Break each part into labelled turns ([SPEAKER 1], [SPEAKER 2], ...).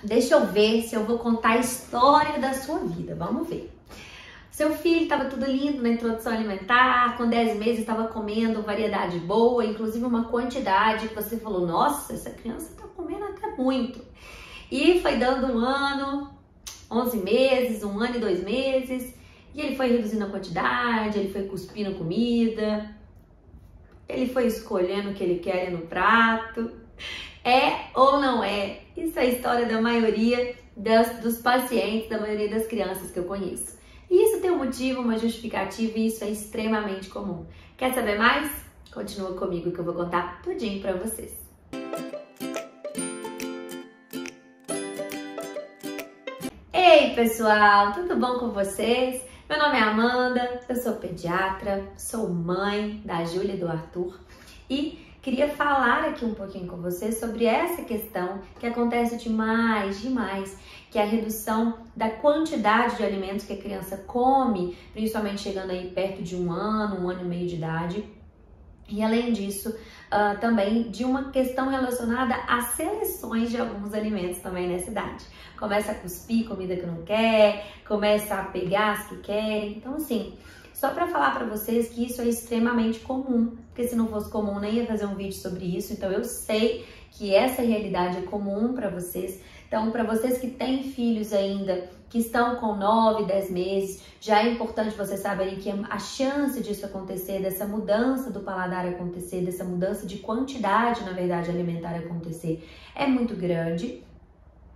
[SPEAKER 1] Deixa eu ver se eu vou contar a história da sua vida. Vamos ver. Seu filho estava tudo lindo na introdução alimentar, com 10 meses estava comendo variedade boa, inclusive uma quantidade que você falou, nossa, essa criança está comendo até muito. E foi dando 1 ano, 11 meses, 1 ano e 2 meses, e ele foi reduzindo a quantidade, ele foi cuspindo comida, ele foi escolhendo o que ele quer no prato. É ou não é? Isso é a história da maioria dos pacientes, da maioria das crianças que eu conheço. E isso tem um motivo, uma justificativa, e isso é extremamente comum. Quer saber mais? Continua comigo que eu vou contar tudinho pra vocês. Ei pessoal, tudo bom com vocês? Meu nome é Amanda, eu sou pediatra, sou mãe da Júlia e do Arthur e queria falar aqui um pouquinho com vocês sobre essa questão que acontece demais, que é a redução da quantidade de alimentos que a criança come, principalmente chegando aí perto de 1 ano, 1 ano e meio de idade. E além disso, também de uma questão relacionada às seleções de alguns alimentos também nessa idade. Começa a cuspir comida que não quer, começa a pegar as que querem. Então assim, só para falar para vocês que isso é extremamente comum, porque se não fosse comum nem ia fazer um vídeo sobre isso, então eu sei que essa realidade é comum para vocês. Então, para vocês que têm filhos ainda, que estão com 9, 10 meses, já é importante vocês saberem que a chance disso acontecer, dessa mudança do paladar acontecer, dessa mudança de quantidade, na verdade, alimentar acontecer, é muito grande.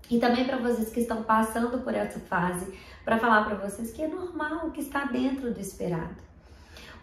[SPEAKER 1] E também para vocês que estão passando por essa fase, para falar para vocês que é normal, que está dentro do esperado.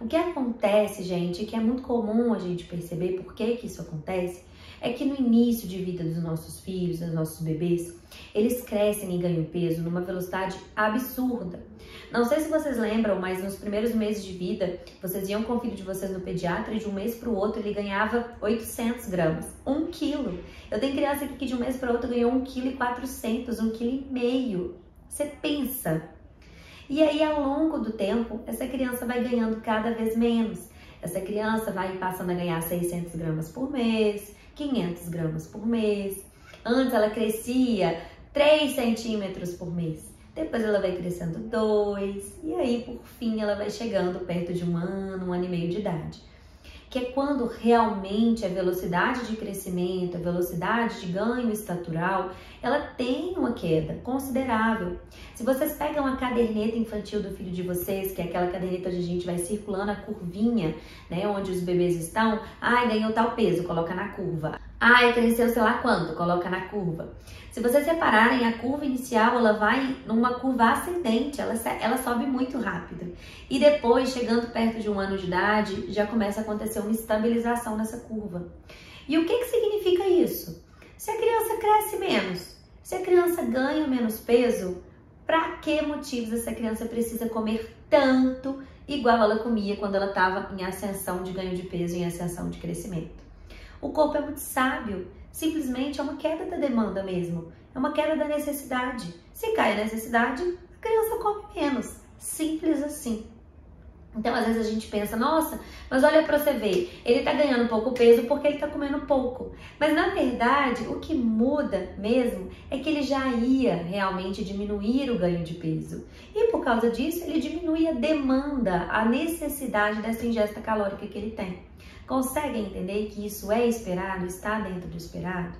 [SPEAKER 1] O que acontece, gente, que é muito comum a gente perceber por que isso acontece, é que no início de vida dos nossos filhos, dos nossos bebês, eles crescem e ganham peso numa velocidade absurda. Não sei se vocês lembram, mas nos primeiros meses de vida, vocês iam com o filho de vocês no pediatra e de um mês para o outro ele ganhava 800 gramas, 1 quilo. Eu tenho criança aqui que de um mês para o outro ganhou 1,4 kg, 1,5 kg. Você pensa? E aí, ao longo do tempo, essa criança vai ganhando cada vez menos. Essa criança vai passando a ganhar 600 gramas por mês, 500 gramas por mês. Antes ela crescia 3 centímetros por mês. Depois ela vai crescendo 2. E aí, por fim, ela vai chegando perto de 1 ano, 1 ano e meio de idade. Que é quando realmente a velocidade de crescimento, a velocidade de ganho estatural, ela tem uma queda considerável. Se vocês pegam a caderneta infantil do filho de vocês, que é aquela caderneta onde a gente vai circulando a curvinha, né, onde os bebês estão, ai, ganhou tal peso, coloca na curva. Ai, cresceu sei lá quanto, coloca na curva. Se vocês repararem, a curva inicial, ela vai numa curva ascendente, ela sobe muito rápido. E depois, chegando perto de 1 ano de idade, já começa a acontecer uma estabilização nessa curva. E o que significa isso? Se a criança cresce menos, se a criança ganha menos peso, para que motivos essa criança precisa comer tanto igual ela comia quando ela estava em ascensão de ganho de peso, em ascensão de crescimento? O corpo é muito sábio, simplesmente é uma queda da demanda mesmo, é uma queda da necessidade. Se cai a necessidade, a criança come menos, simples assim. Então, às vezes a gente pensa, nossa, mas olha pra você ver, ele tá ganhando pouco peso porque ele tá comendo pouco. Mas, na verdade, o que muda mesmo é que ele já ia realmente diminuir o ganho de peso. E, por causa disso, ele diminui a demanda, a necessidade dessa ingesta calórica que ele tem. Conseguem entender que isso é esperado, está dentro do esperado?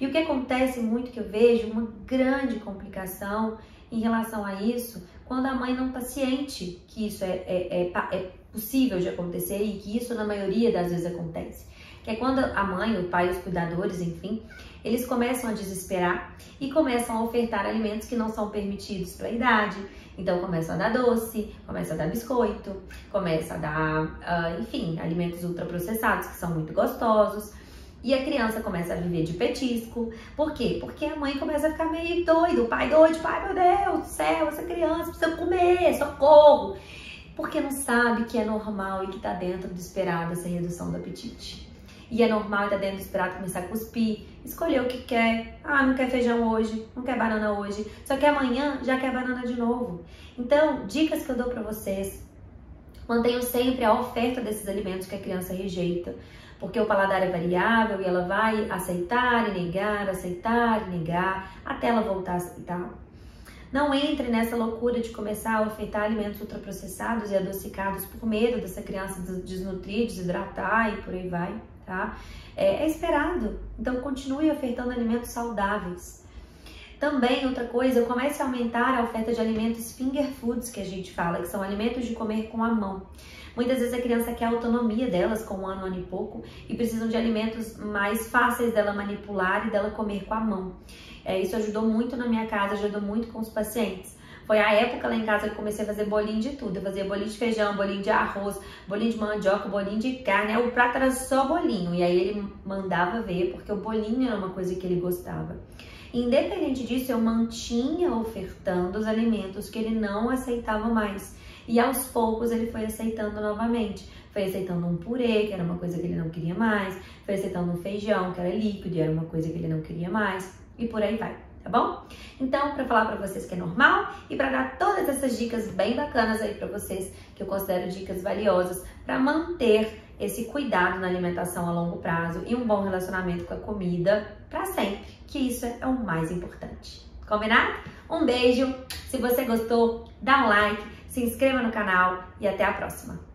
[SPEAKER 1] E o que acontece muito, que eu vejo, uma grande complicação em relação a isso, quando a mãe não está ciente que isso é possível de acontecer e que isso na maioria das vezes acontece. Que é quando a mãe, o pai, os cuidadores, enfim, eles começam a desesperar e começam a ofertar alimentos que não são permitidos para a idade. Então começam a dar doce, começa a dar biscoito, começa a dar, enfim, alimentos ultraprocessados que são muito gostosos. E a criança começa a viver de petisco. Por quê? Porque a mãe começa a ficar meio doida, o pai doido, pai, meu Deus do céu, essa criança precisa comer, socorro. Porque não sabe que é normal e que tá dentro do esperado essa redução do apetite. E é normal e tá dentro do esperado começar a cuspir, escolher o que quer. Ah, não quer feijão hoje, não quer banana hoje, só que amanhã já quer banana de novo. Então, dicas que eu dou pra vocês: mantenham sempre a oferta desses alimentos que a criança rejeita. porque o paladar é variável e ela vai aceitar e negar, até ela voltar a aceitar. Não entre nessa loucura de começar a ofertar alimentos ultraprocessados e adocicados por medo dessa criança desnutrir, desidratar e por aí vai, tá? É esperado, então continue ofertando alimentos saudáveis. Também, outra coisa, comece a aumentar a oferta de alimentos finger foods, que a gente fala, que são alimentos de comer com a mão. Muitas vezes a criança quer a autonomia delas com 1 ano e pouco e precisam de alimentos mais fáceis dela manipular e dela comer com a mão. Isso ajudou muito na minha casa, ajudou muito com os pacientes. Foi a época lá em casa que eu comecei a fazer bolinho de tudo. Eu fazia bolinho de feijão, bolinho de arroz, bolinho de mandioca, bolinho de carne. O prato era só bolinho. E aí ele mandava ver, porque o bolinho era uma coisa que ele gostava. Independente disso, eu mantinha ofertando os alimentos que ele não aceitava mais. E aos poucos ele foi aceitando novamente. Foi aceitando um purê, que era uma coisa que ele não queria mais. Foi aceitando um feijão, que era líquido e era uma coisa que ele não queria mais. E por aí vai, tá bom? Então, para falar para vocês que é normal e para dar todas essas dicas bem bacanas aí para vocês, que eu considero dicas valiosas para manter esse cuidado na alimentação a longo prazo e um bom relacionamento com a comida para sempre, que isso é o mais importante. Combinado? Um beijo, se você gostou, dá um like, se inscreva no canal e até a próxima.